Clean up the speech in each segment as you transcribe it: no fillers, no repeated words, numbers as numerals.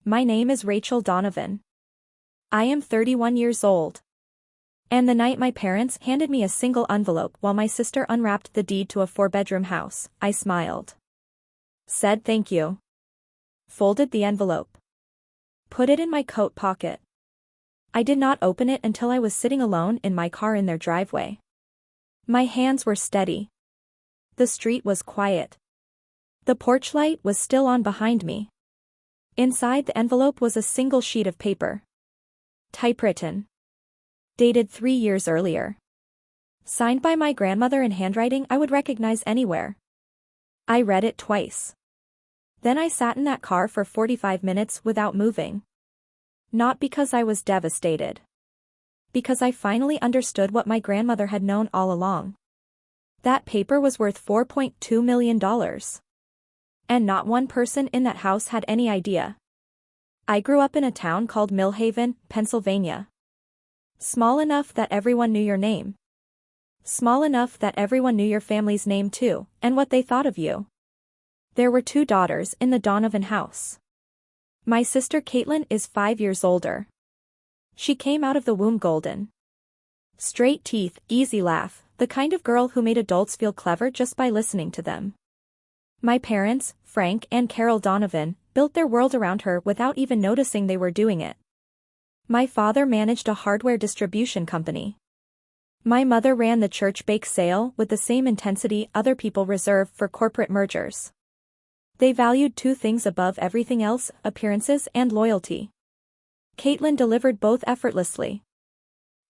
My name is Rachel Donovan. I am 31 years old. And the night my parents handed me a single envelope while my sister unwrapped the deed to a 4-bedroom house, I smiled. Said thank you. Folded the envelope. Put it in my coat pocket. I did not open it until I was sitting alone in my car in their driveway. My hands were steady. The street was quiet. The porch light was still on behind me. Inside the envelope was a single sheet of paper. Typewritten. Dated 3 years earlier. Signed by my grandmother in handwriting I would recognize anywhere. I read it twice. Then I sat in that car for 45 minutes without moving. Not because I was devastated. Because I finally understood what my grandmother had known all along. That paper was worth $4.2 million. And not one person in that house had any idea. I grew up in a town called Millhaven, Pennsylvania. Small enough that everyone knew your name. Small enough that everyone knew your family's name too, and what they thought of you. There were 2 daughters in the Donovan house. My sister Caitlin is 5 years older. She came out of the womb golden. Straight teeth, easy laugh, the kind of girl who made adults feel clever just by listening to them. My parents, Frank and Carol Donovan, built their world around her without even noticing they were doing it. My father managed a hardware distribution company. My mother ran the church bake sale with the same intensity other people reserve for corporate mergers. They valued 2 things above everything else, appearances and loyalty. Caitlin delivered both effortlessly.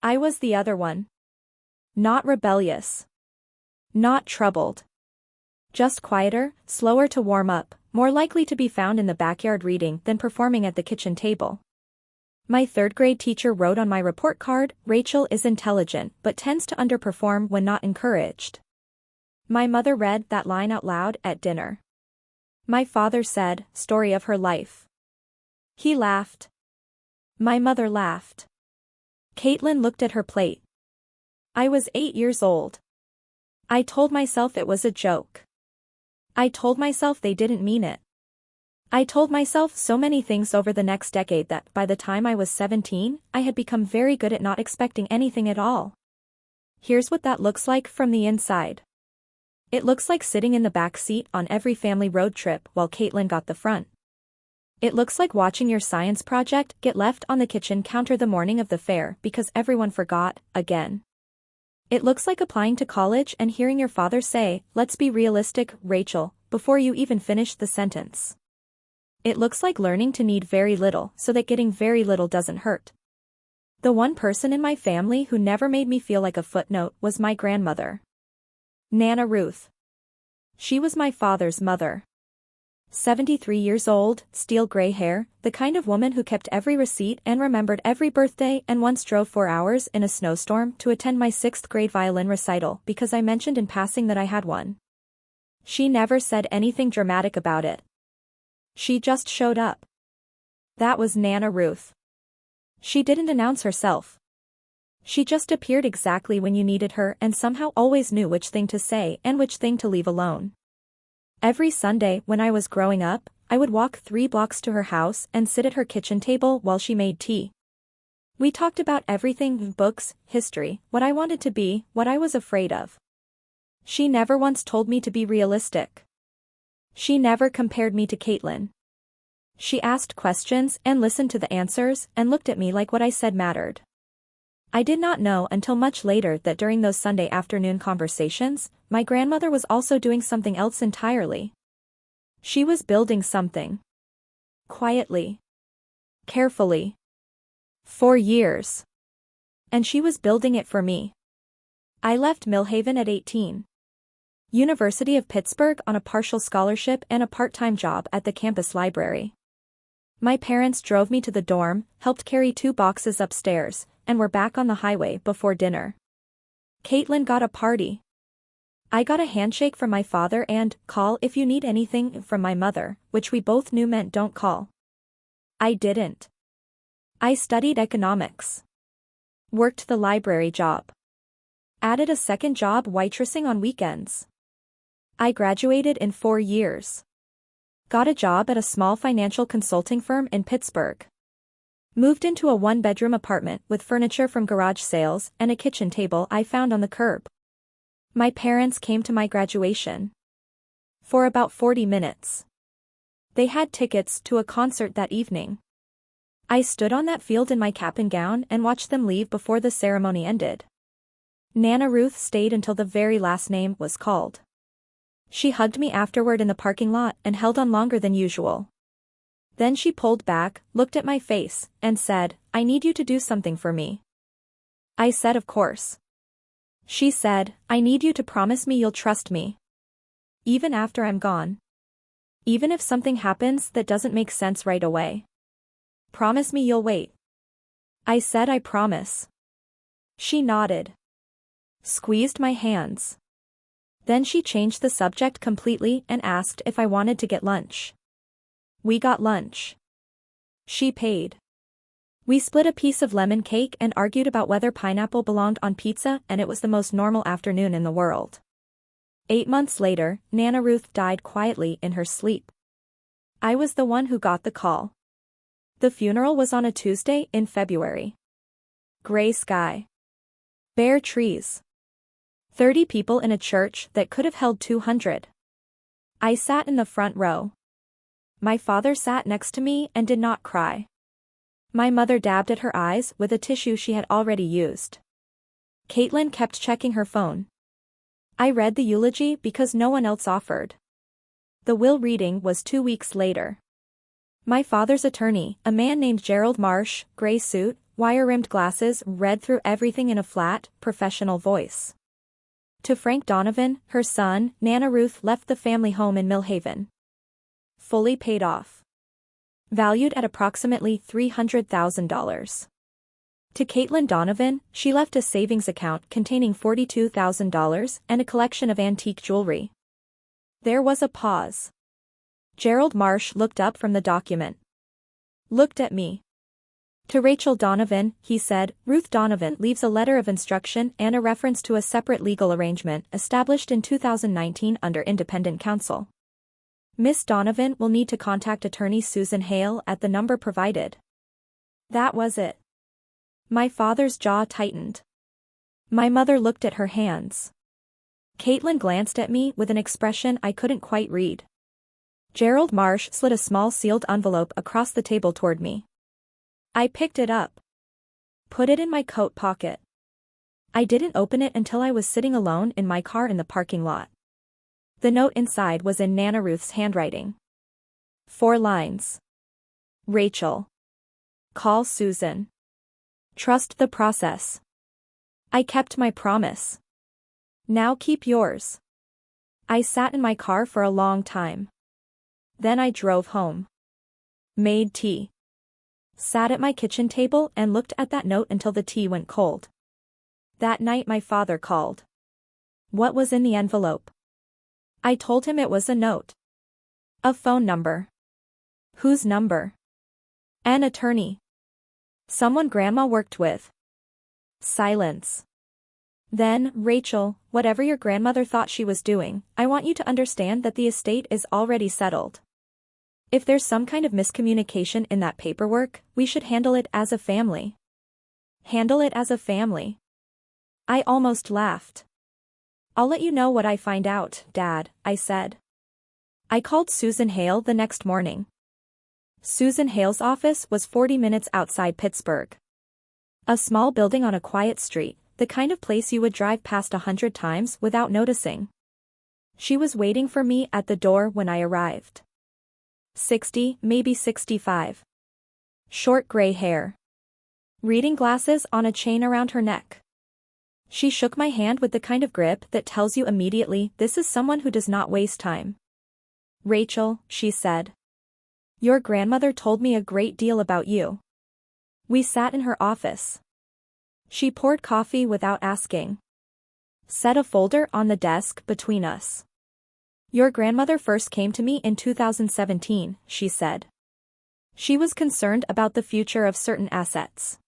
I was the other one. Not rebellious. Not troubled. Just quieter, slower to warm up, more likely to be found in the backyard reading than performing at the kitchen table. My 3rd grade teacher wrote on my report card, Rachel is intelligent but tends to underperform when not encouraged. My mother read that line out loud at dinner. My father said, story of her life. He laughed. My mother laughed. Caitlin looked at her plate. I was 8 years old. I told myself it was a joke. I told myself they didn't mean it. I told myself so many things over the next decade that by the time I was 17, I had become very good at not expecting anything at all. Here's what that looks like from the inside. It looks like sitting in the back seat on every family road trip while Caitlin got the front. It looks like watching your science project get left on the kitchen counter the morning of the fair because everyone forgot, again. It looks like applying to college and hearing your father say, let's be realistic, Rachel, before you even finish the sentence. It looks like learning to need very little so that getting very little doesn't hurt. The one person in my family who never made me feel like a footnote was my grandmother. Nana Ruth. She was my father's mother. 73 years old, steel gray hair, the kind of woman who kept every receipt and remembered every birthday and once drove 4 hours in a snowstorm to attend my 6th grade violin recital because I mentioned in passing that I had one. She never said anything dramatic about it. She just showed up. That was Nana Ruth. She didn't announce herself. She just appeared exactly when you needed her and somehow always knew which thing to say and which thing to leave alone. Every Sunday when I was growing up, I would walk 3 blocks to her house and sit at her kitchen table while she made tea. We talked about everything, books, history, what I wanted to be, what I was afraid of. She never once told me to be realistic. She never compared me to Caitlin. She asked questions and listened to the answers and looked at me like what I said mattered. I did not know until much later that during those Sunday afternoon conversations, my grandmother was also doing something else entirely. She was building something. Quietly. Carefully. For years. And she was building it for me. I left Millhaven at 18. University of Pittsburgh on a partial scholarship and a part-time job at the campus library. My parents drove me to the dorm, helped carry 2 boxes upstairs, and were back on the highway before dinner. Caitlin got a party. I got a handshake from my father and, call if you need anything, from my mother, which we both knew meant don't call. I didn't. I studied economics. Worked the library job. Added a second job waitressing on weekends. I graduated in 4 years. Got a job at a small financial consulting firm in Pittsburgh. Moved into a one-bedroom apartment with furniture from garage sales and a kitchen table I found on the curb. My parents came to my graduation. For about 40 minutes. They had tickets to a concert that evening. I stood on that field in my cap and gown and watched them leave before the ceremony ended. Nana Ruth stayed until the very last name was called. She hugged me afterward in the parking lot and held on longer than usual. Then she pulled back, looked at my face, and said, "I need you to do something for me." I said, "Of course." She said, "I need you to promise me you'll trust me. Even after I'm gone. Even if something happens that doesn't make sense right away. Promise me you'll wait." I said, "I promise." She nodded. Squeezed my hands. Then she changed the subject completely and asked if I wanted to get lunch. We got lunch. She paid. We split a piece of lemon cake and argued about whether pineapple belonged on pizza, and it was the most normal afternoon in the world. 8 months later, Nana Ruth died quietly in her sleep. I was the one who got the call. The funeral was on a Tuesday in February. Gray sky. Bare trees. 30 people in a church that could have held 200. I sat in the front row. My father sat next to me and did not cry. My mother dabbed at her eyes with a tissue she had already used. Caitlin kept checking her phone. I read the eulogy because no one else offered. The will reading was 2 weeks later. My father's attorney, a man named Gerald Marsh, gray suit, wire-rimmed glasses, read through everything in a flat, professional voice. To Frank Donovan, her son, Nana Ruth left the family home in Millhaven. Fully paid off. Valued at approximately $300,000. To Caitlin Donovan, she left a savings account containing $42,000 and a collection of antique jewelry. There was a pause. Gerald Marsh looked up from the document. Looked at me. To Rachel Donovan, he said, "Ruth Donovan leaves a letter of instruction and a reference to a separate legal arrangement established in 2019 under independent counsel. Miss Donovan will need to contact attorney Susan Hale at the number provided." That was it. My father's jaw tightened. My mother looked at her hands. Caitlin glanced at me with an expression I couldn't quite read. Gerald Marsh slid a small sealed envelope across the table toward me. I picked it up. Put it in my coat pocket. I didn't open it until I was sitting alone in my car in the parking lot. The note inside was in Nana Ruth's handwriting. 4 lines. Rachel. Call Susan. Trust the process. I kept my promise. Now keep yours. I sat in my car for a long time. Then I drove home. Made tea. Sat at my kitchen table and looked at that note until the tea went cold. That night my father called. What was in the envelope? I told him it was a note. A phone number. Whose number? An attorney. Someone Grandma worked with. Silence. Then, "Rachel, whatever your grandmother thought she was doing, I want you to understand that the estate is already settled. If there's some kind of miscommunication in that paperwork, we should handle it as a family." Handle it as a family. I almost laughed. "I'll let you know what I find out, Dad," I said. I called Susan Hale the next morning. Susan Hale's office was 40 minutes outside Pittsburgh. A small building on a quiet street, the kind of place you would drive past 100 times without noticing. She was waiting for me at the door when I arrived. 60, maybe 65. Short gray hair. Reading glasses on a chain around her neck. She shook my hand with the kind of grip that tells you immediately this is someone who does not waste time. "Rachel," she said. "Your grandmother told me a great deal about you." We sat in her office. She poured coffee without asking. Set a folder on the desk between us. "Your grandmother first came to me in 2017, she said. She was concerned about the future of certain assets.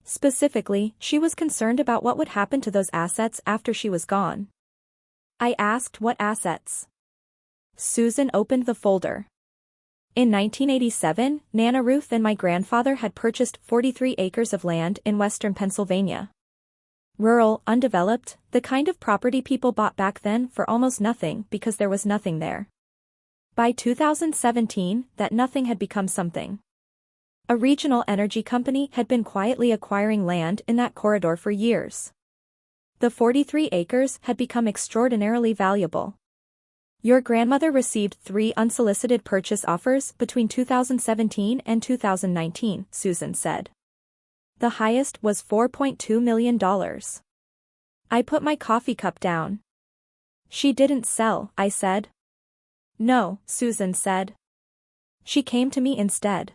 Specifically, she was concerned about what would happen to those assets after she was gone." I asked what assets. Susan opened the folder. In 1987, Nana Ruth and my grandfather had purchased 43 acres of land in western Pennsylvania. Rural, undeveloped, the kind of property people bought back then for almost nothing because there was nothing there. By 2017, that nothing had become something. A regional energy company had been quietly acquiring land in that corridor for years. The 43 acres had become extraordinarily valuable. Your grandmother received 3 unsolicited purchase offers between 2017 and 2019, Susan said. The highest was $4.2 million. I put my coffee cup down. She didn't sell, I said. No, Susan said. She came to me instead.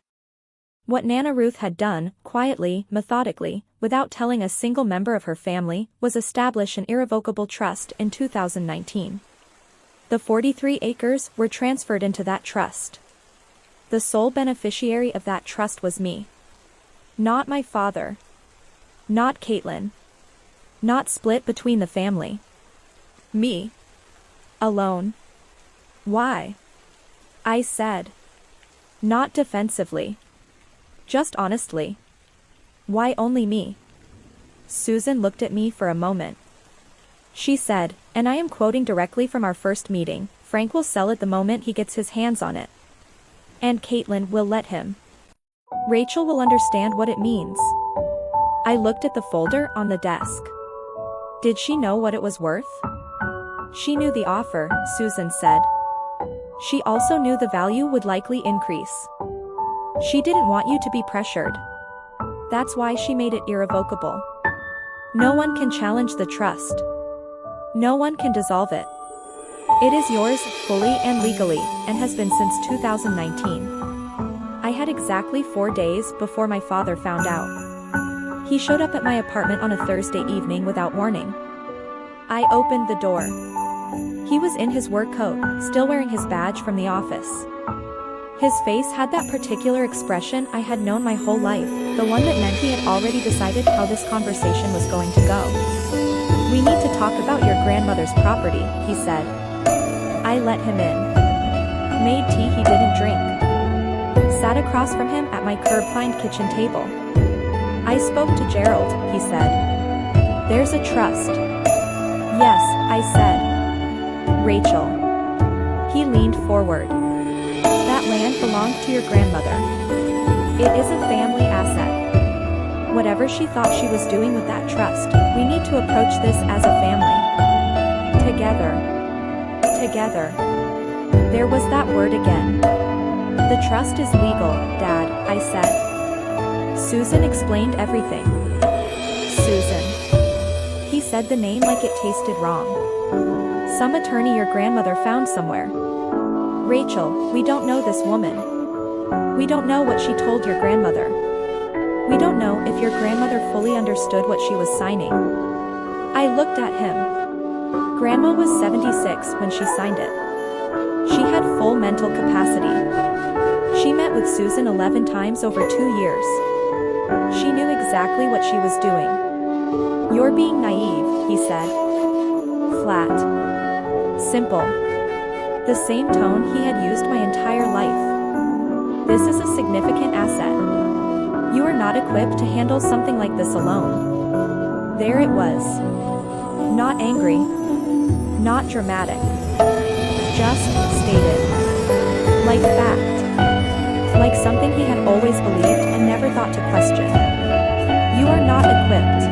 What Nana Ruth had done, quietly, methodically, without telling a single member of her family, was establish an irrevocable trust in 2019. The 43 acres were transferred into that trust. The sole beneficiary of that trust was me. Not my father. Not Caitlin. Not split between the family. Me. Alone. Why? I said. Not defensively. Just honestly. Why only me? Susan looked at me for a moment. She said, and I am quoting directly from our first meeting, Frank will sell it the moment he gets his hands on it. And Caitlin will let him. Rachel will understand what it means. I looked at the folder on the desk. Did she know what it was worth? She knew the offer, Susan said. She also knew the value would likely increase. She didn't want you to be pressured. That's why she made it irrevocable. No one can challenge the trust. No one can dissolve it. It is yours, fully and legally, and has been since 2019. I had exactly 4 days before my father found out. He showed up at my apartment on a Thursday evening without warning. I opened the door. He was in his work coat, still wearing his badge from the office. His face had that particular expression I had known my whole life, the one that meant he had already decided how this conversation was going to go. We need to talk about your grandmother's property, he said. I let him in. Made tea he didn't drink. Sat across from him at my curb-lined kitchen table. I spoke to Gerald, he said. There's a trust. Yes, I said. Rachel. He leaned forward. That land belonged to your grandmother. It is a family asset. Whatever she thought she was doing with that trust, we need to approach this as a family. Together. Together. There was that word again. The trust is legal, Dad, I said. Susan explained everything. Susan. He said the name like it tasted wrong. Some attorney your grandmother found somewhere. Rachel, we don't know this woman. We don't know what she told your grandmother. We don't know if your grandmother fully understood what she was signing. I looked at him. Grandma was 76 when she signed it. She had full mental capacity. She met with Susan 11 times over 2 years. She knew exactly what she was doing. You're being naive, he said. Flat. Simple. The same tone he had used my entire life. This is a significant asset. You are not equipped to handle something like this alone. There it was. Not angry. Not dramatic. Just stated. Like fact. Like something he had always believed and never thought to question. You are not equipped.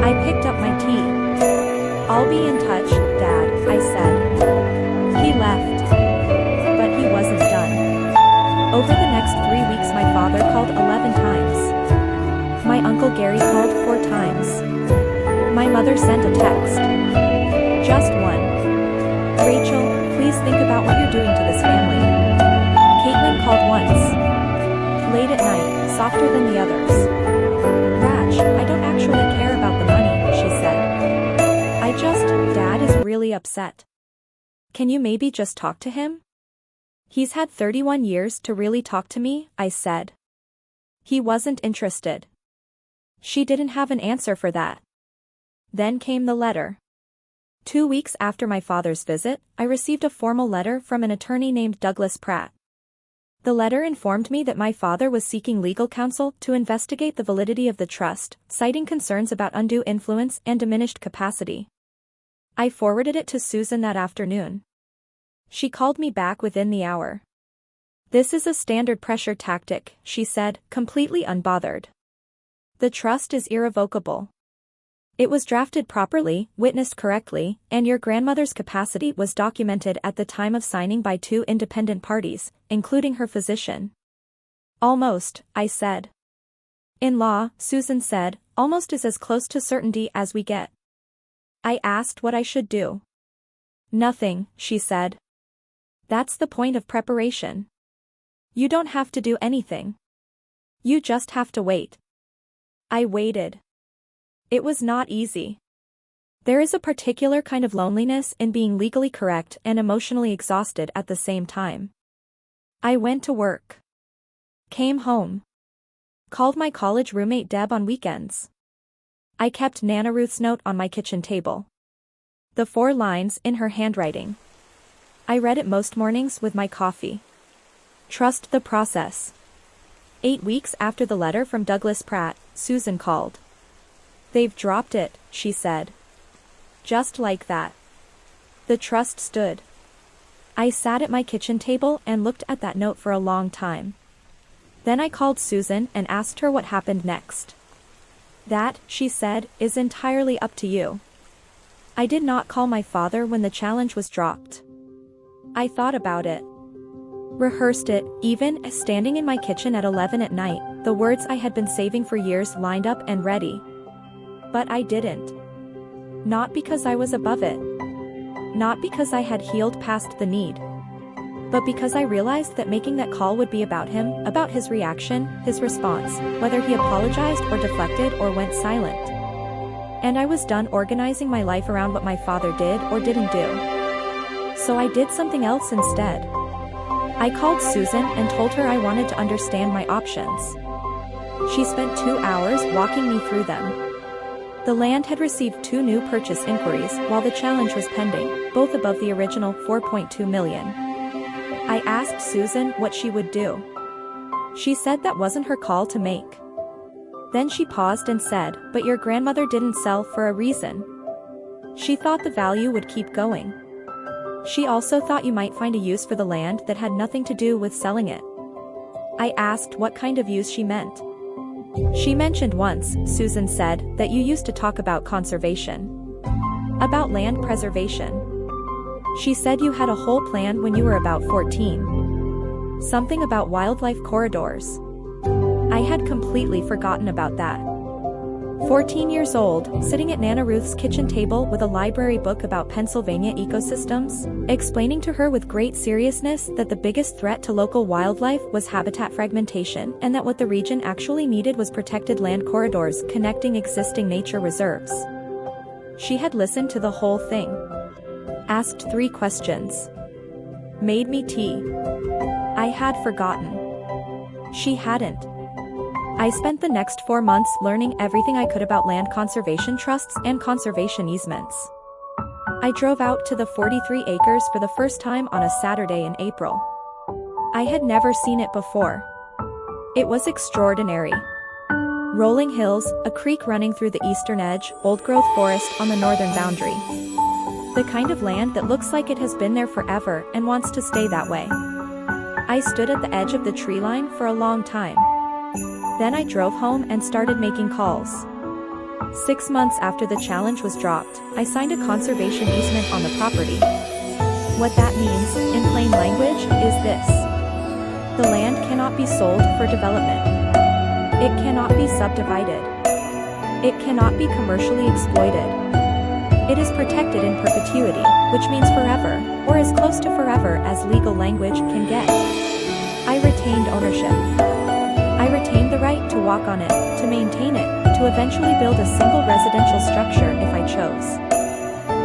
I picked up my tea. I'll be in touch, Dad, I said. He left. But he wasn't done. Over the next 3 weeks my father called 11 times. My uncle Gary called 4 times. My mother sent a text. Just one. Rachel, please think about what you're doing to this family. Caitlin called once. Late at night, softer than the others. Rach, I don't actually care about the money, she said. Dad is really upset. Can you maybe just talk to him? He's had 31 years to really talk to me, I said. He wasn't interested. She didn't have an answer for that. Then came the letter. 2 weeks after my father's visit, I received a formal letter from an attorney named Douglas Pratt. The letter informed me that my father was seeking legal counsel to investigate the validity of the trust, citing concerns about undue influence and diminished capacity. I forwarded it to Susan that afternoon. She called me back within the hour. "This is a standard pressure tactic," she said, completely unbothered. "The trust is irrevocable. It was drafted properly, witnessed correctly, and your grandmother's capacity was documented at the time of signing by 2 independent parties, including her physician." "Almost," I said. "In law," Susan said, "almost is as close to certainty as we get." I asked what I should do. "Nothing," she said. "That's the point of preparation. You don't have to do anything. You just have to wait." I waited. It was not easy. There is a particular kind of loneliness in being legally correct and emotionally exhausted at the same time. I went to work. Came home. Called my college roommate Deb on weekends. I kept Nana Ruth's note on my kitchen table. The 4 lines in her handwriting. I read it most mornings with my coffee. Trust the process. 8 weeks after the letter from Douglas Pratt, Susan called. "They've dropped it," she said. Just like that. The trust stood. I sat at my kitchen table and looked at that note for a long time. Then I called Susan and asked her what happened next. "That," she said, "is entirely up to you." I did not call my father when the challenge was dropped. I thought about it. Rehearsed it, even standing in my kitchen at 11 at night, the words I had been saving for years lined up and ready. But I didn't. Not because I was above it. Not because I had healed past the need. But because I realized that making that call would be about him, about his reaction, his response, whether he apologized or deflected or went silent. And I was done organizing my life around what my father did or didn't do. So I did something else instead. I called Susan and told her I wanted to understand my options. She spent 2 hours walking me through them. The land had received 2 new purchase inquiries while the challenge was pending, both above the original $4.2 million. I asked Susan what she would do. She said that wasn't her call to make. Then she paused and said, "But your grandmother didn't sell for a reason. She thought the value would keep going. She also thought you might find a use for the land that had nothing to do with selling it." I asked what kind of use she meant. "She mentioned once," Susan said, "that you used to talk about conservation. About land preservation. She said you had a whole plan when you were about 14. Something about wildlife corridors." I had completely forgotten about that. 14 years old, sitting at Nana Ruth's kitchen table with a library book about Pennsylvania ecosystems, explaining to her with great seriousness that the biggest threat to local wildlife was habitat fragmentation and that what the region actually needed was protected land corridors connecting existing nature reserves. She had listened to the whole thing. Asked 3 questions. Made me tea. I had forgotten. She hadn't. I spent the next 4 months learning everything I could about land conservation trusts and conservation easements. I drove out to the 43 acres for the first time on a Saturday in April. I had never seen it before. It was extraordinary. Rolling hills, a creek running through the eastern edge, old-growth forest on the northern boundary. The kind of land that looks like it has been there forever and wants to stay that way. I stood at the edge of the tree line for a long time. Then I drove home and started making calls. 6 months after the challenge was dropped, I signed a conservation easement on the property. What that means, in plain language, is this. The land cannot be sold for development. It cannot be subdivided. It cannot be commercially exploited. It is protected in perpetuity, which means forever, or as close to forever as legal language can get. I retained ownership. I retained the right to walk on it, to maintain it, to eventually build a single residential structure if I chose.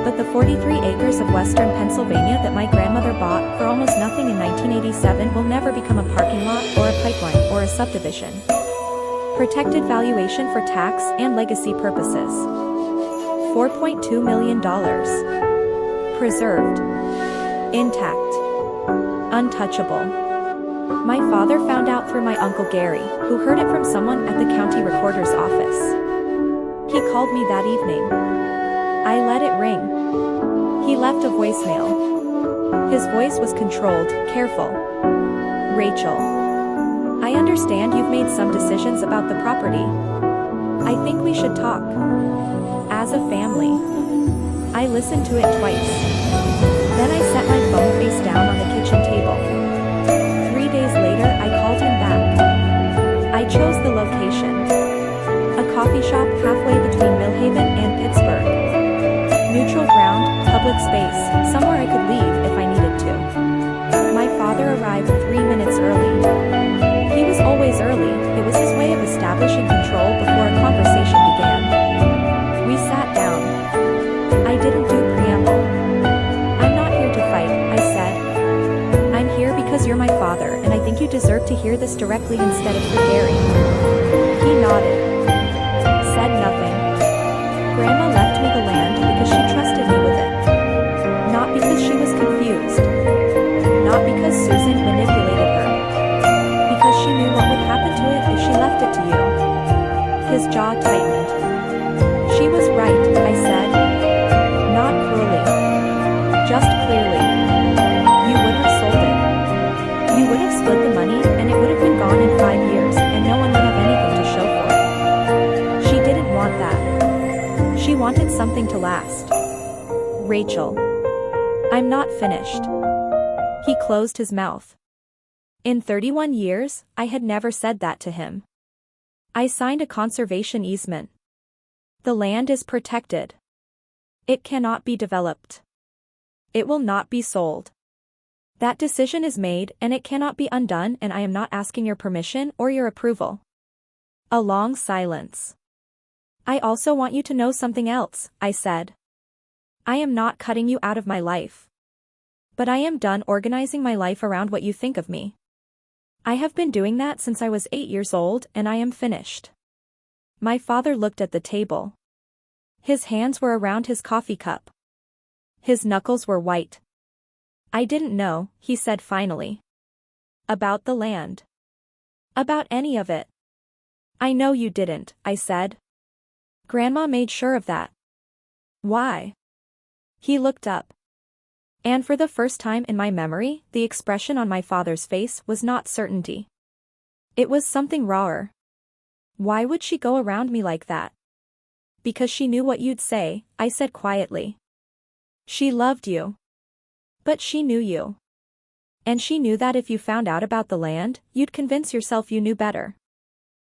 But the 43 acres of western Pennsylvania that my grandmother bought for almost nothing in 1987 will never become a parking lot or a pipeline or a subdivision. Protected valuation for tax and legacy purposes. $4.2 million. Preserved. Intact. Untouchable. My father found out through my Uncle Gary, who heard it from someone at the county recorder's office. He called me that evening. I let it ring. He left a voicemail. His voice was controlled, careful. Rachel. I understand you've made some decisions about the property. I think we should talk. As a family. I listened to it twice. Then I set my phone face down on the kitchen table. 3 days later I called him back. I chose the location. A coffee shop halfway between Millhaven and Pittsburgh. Neutral ground, public space, somewhere I could leave if I needed to. My father arrived 3 minutes early. He was always early, it was his way of establishing control before a conversation began. We sat down. I didn't do preamble. I'm not here to fight, I said. I'm here because you're my father and I think you deserve to hear this directly instead of through Gary. He nodded. Said nothing. Grandma left me the land because she trusted me with it. Not because she was confused. Not because Susan manipulated her. Because she knew what would happen to it if she left it to you. His jaw tightened. She was right, I said. Not cruelly. Just clearly. You would have sold it. You would have split the money and it would have been gone in 5 years and no one would have anything to show for it. She didn't want that. She wanted something to last. Rachel. I'm not finished. He closed his mouth. In 31 years, I had never said that to him. I signed a conservation easement. The land is protected. It cannot be developed. It will not be sold. That decision is made and it cannot be undone and I am not asking your permission or your approval. A long silence. I also want you to know something else, I said. I am not cutting you out of my life. But I am done organizing my life around what you think of me. I have been doing that since I was 8 years old and I am finished. My father looked at the table. His hands were around his coffee cup. His knuckles were white. I didn't know, he said finally. About the land. About any of it. I know you didn't, I said. Grandma made sure of that. Why? He looked up. And for the first time in my memory, the expression on my father's face was not certainty. It was something rawer. Why would she go around me like that? Because she knew what you'd say, I said quietly. She loved you. But she knew you. And she knew that if you found out about the land, you'd convince yourself you knew better.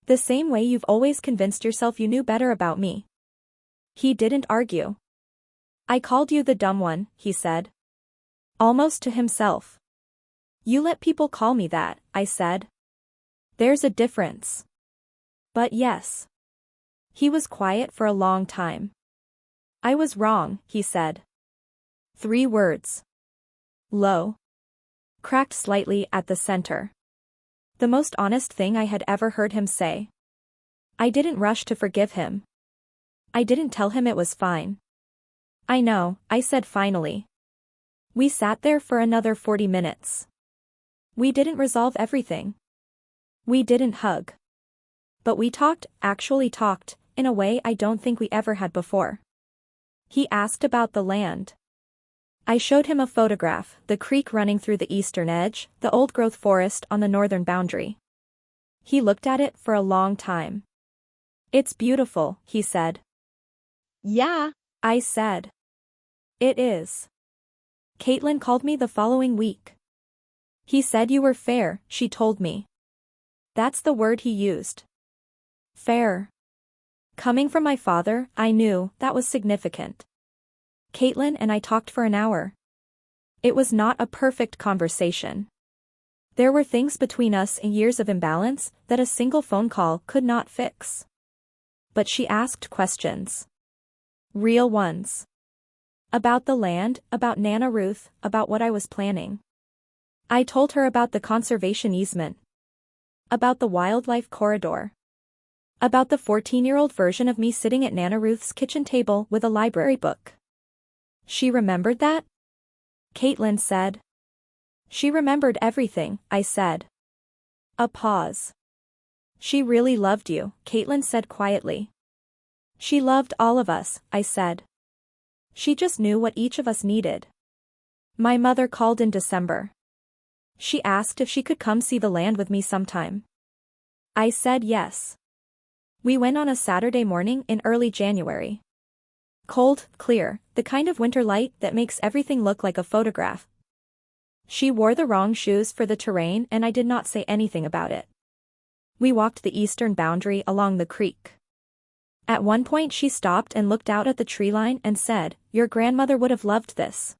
The same way you've always convinced yourself you knew better about me. He didn't argue. I called you the dumb one, he said. Almost to himself. You let people call me that, I said. There's a difference. But yes. He was quiet for a long time. I was wrong, he said. 3 words. Low. Cracked slightly at the center. The most honest thing I had ever heard him say. I didn't rush to forgive him. I didn't tell him it was fine. I know, I said finally. We sat there for another 40 minutes. We didn't resolve everything. We didn't hug. But we talked, actually talked, in a way I don't think we ever had before. He asked about the land. I showed him a photograph, the creek running through the eastern edge, the old-growth forest on the northern boundary. He looked at it for a long time. It's beautiful, he said. Yeah, I said. It is. Caitlin called me the following week. He said you were fair, she told me. That's the word he used. Fair. Coming from my father, I knew that was significant. Caitlin and I talked for an hour. It was not a perfect conversation. There were things between us and years of imbalance that a single phone call could not fix. But she asked questions. Real ones. About the land, about Nana Ruth, about what I was planning. I told her about the conservation easement. About the wildlife corridor. About the 14-year-old version of me sitting at Nana Ruth's kitchen table with a library book. She remembered that? Caitlin said. She remembered everything, I said. A pause. She really loved you, Caitlin said quietly. She loved all of us, I said. She just knew what each of us needed. My mother called in December. She asked if she could come see the land with me sometime. I said yes. We went on a Saturday morning in early January. Cold, clear, the kind of winter light that makes everything look like a photograph. She wore the wrong shoes for the terrain and I did not say anything about it. We walked the eastern boundary along the creek. At one point she stopped and looked out at the tree line and said, "Your grandmother would have loved this."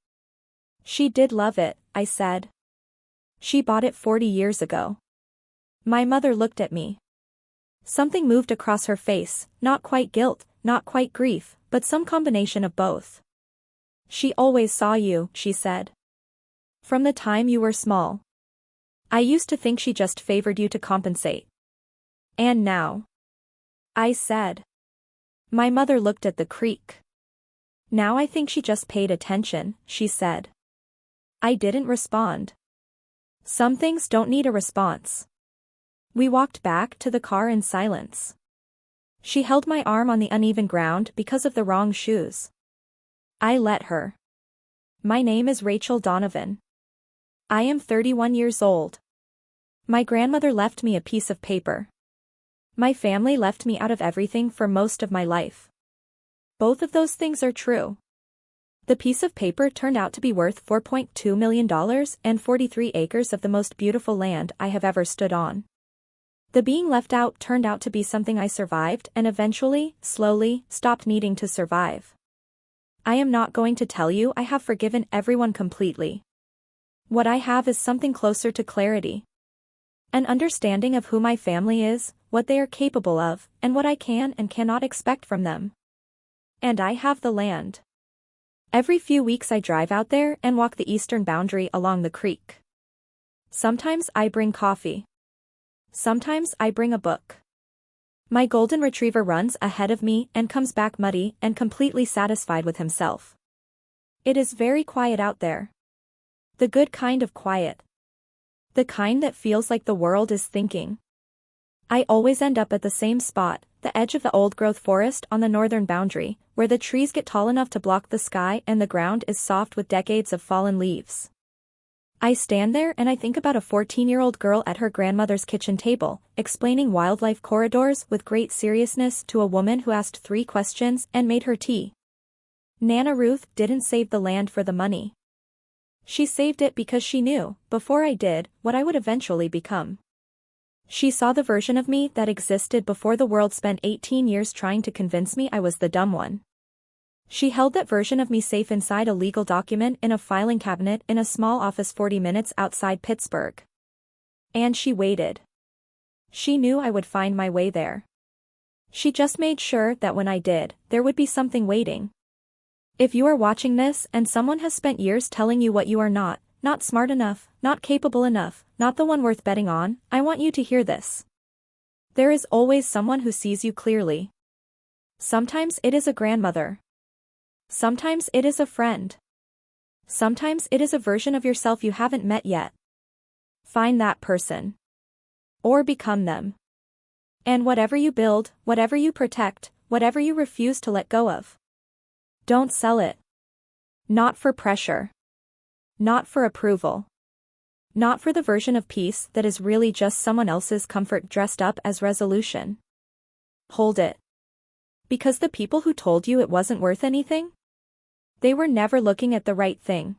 She did love it, I said. She bought it 40 years ago. My mother looked at me. Something moved across her face, not quite guilt, not quite grief, but some combination of both. She always saw you, she said. From the time you were small. I used to think she just favored you to compensate. And now? I said. My mother looked at the creek. Now I think she just paid attention, she said. I didn't respond. Some things don't need a response. We walked back to the car in silence. She held my arm on the uneven ground because of the wrong shoes. I let her. My name is Rachel Donovan. I am 31 years old. My grandmother left me a piece of paper. My family left me out of everything for most of my life. Both of those things are true. The piece of paper turned out to be worth $4.2 million and 43 acres of the most beautiful land I have ever stood on. The being left out turned out to be something I survived and eventually, slowly, stopped needing to survive. I am not going to tell you I have forgiven everyone completely. What I have is something closer to clarity. An understanding of who my family is, what they are capable of, and what I can and cannot expect from them. And I have the land. Every few weeks I drive out there and walk the eastern boundary along the creek. Sometimes I bring coffee. Sometimes I bring a book. My golden retriever runs ahead of me and comes back muddy and completely satisfied with himself. It is very quiet out there. The good kind of quiet. The kind that feels like the world is thinking. I always end up at the same spot, the edge of the old-growth forest on the northern boundary, where the trees get tall enough to block the sky and the ground is soft with decades of fallen leaves. I stand there and I think about a 14-year-old girl at her grandmother's kitchen table, explaining wildlife corridors with great seriousness to a woman who asked 3 questions and made her tea. Nana Ruth didn't save the land for the money. She saved it because she knew, before I did, what I would eventually become. She saw the version of me that existed before the world spent 18 years trying to convince me I was the dumb one. She held that version of me safe inside a legal document in a filing cabinet in a small office 40 minutes outside Pittsburgh. And she waited. She knew I would find my way there. She just made sure that when I did, there would be something waiting. If you are watching this and someone has spent years telling you what you are not smart enough, not capable enough, not the one worth betting on, I want you to hear this. There is always someone who sees you clearly. Sometimes it is a grandmother. Sometimes it is a friend. Sometimes it is a version of yourself you haven't met yet. Find that person. Or become them. And whatever you build, whatever you protect, whatever you refuse to let go of, don't sell it. Not for pressure. Not for approval. Not for the version of peace that is really just someone else's comfort dressed up as resolution. Hold it. Because the people who told you it wasn't worth anything? They were never looking at the right thing.